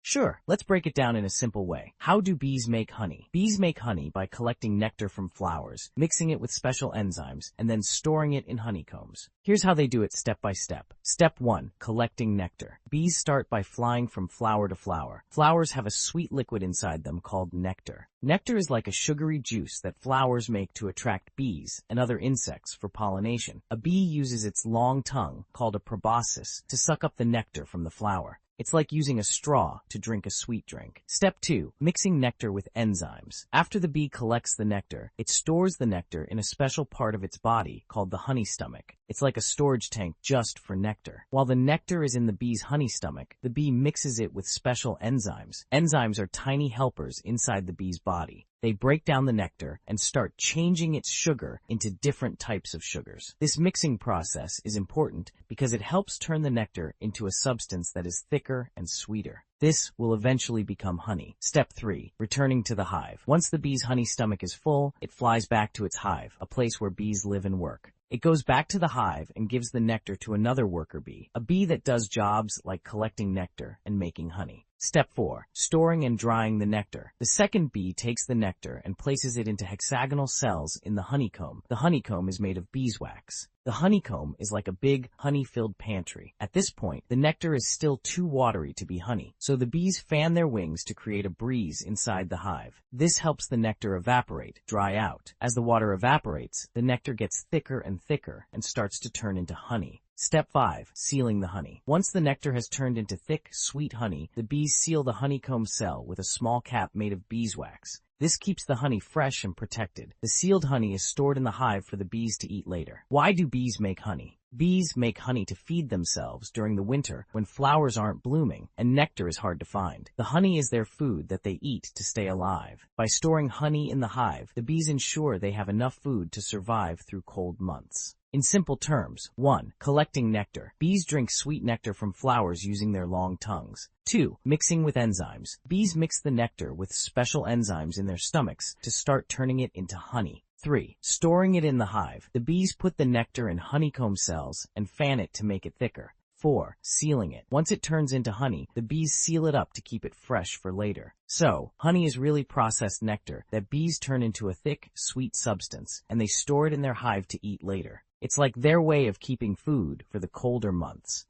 Sure, let's break it down in a simple way. How do bees make honey? Bees make honey by collecting nectar from flowers, mixing it with special enzymes, and then storing it in honeycombs. Here's how they do it step by step. Step 1. Collecting nectar. Bees start by flying from flower to flower. Flowers have a sweet liquid inside them called nectar. Nectar is like a sugary juice that flowers make to attract bees and other insects for pollination. A bee uses its long tongue, called a proboscis, to suck up the nectar from the flower. It's like using a straw to drink a sweet drink. Step 2. Mixing nectar with enzymes. After the bee collects the nectar, it stores the nectar in a special part of its body called the honey stomach. It's like a storage tank just for nectar. While the nectar is in the bee's honey stomach, the bee mixes it with special enzymes. Enzymes are tiny helpers inside the bee's body. They break down the nectar and start changing its sugar into different types of sugars. This mixing process is important because it helps turn the nectar into a substance that is thicker and sweeter. This will eventually become honey. Step 3. Returning to the hive. Once the bee's honey stomach is full, it flies back to its hive, a place where bees live and work. It goes back to the hive and gives the nectar to another worker bee, a bee that does jobs like collecting nectar and making honey. Step 4. Storing and drying the nectar. The second bee takes the nectar and places it into hexagonal cells in the honeycomb. The honeycomb is made of beeswax. The honeycomb is like a big, honey-filled pantry. At this point, the nectar is still too watery to be honey, so the bees fan their wings to create a breeze inside the hive. This helps the nectar evaporate, dry out. As the water evaporates, the nectar gets thicker and starts to turn into honey. Step 5. Sealing the honey. Once the nectar has turned into thick, sweet honey, the bees seal the honeycomb cell with a small cap made of beeswax. This keeps the honey fresh and protected. The sealed honey is stored in the hive for the bees to eat later. Why do bees make honey? Bees make honey to feed themselves during the winter when flowers aren't blooming and nectar is hard to find. The honey is their food that they eat to stay alive. By storing honey in the hive, the bees ensure they have enough food to survive through cold months. In simple terms, 1. Collecting nectar. Bees drink sweet nectar from flowers using their long tongues. 2. Mixing with enzymes. Bees mix the nectar with special enzymes in their stomachs to start turning it into honey. 3. Storing it in the hive. The bees put the nectar in honeycomb cells and fan it to make it thicker. 4. Sealing it. Once it turns into honey, the bees seal it up to keep it fresh for later. So, honey is really processed nectar that bees turn into a thick, sweet substance, and they store it in their hive to eat later. It's like their way of keeping food for the colder months.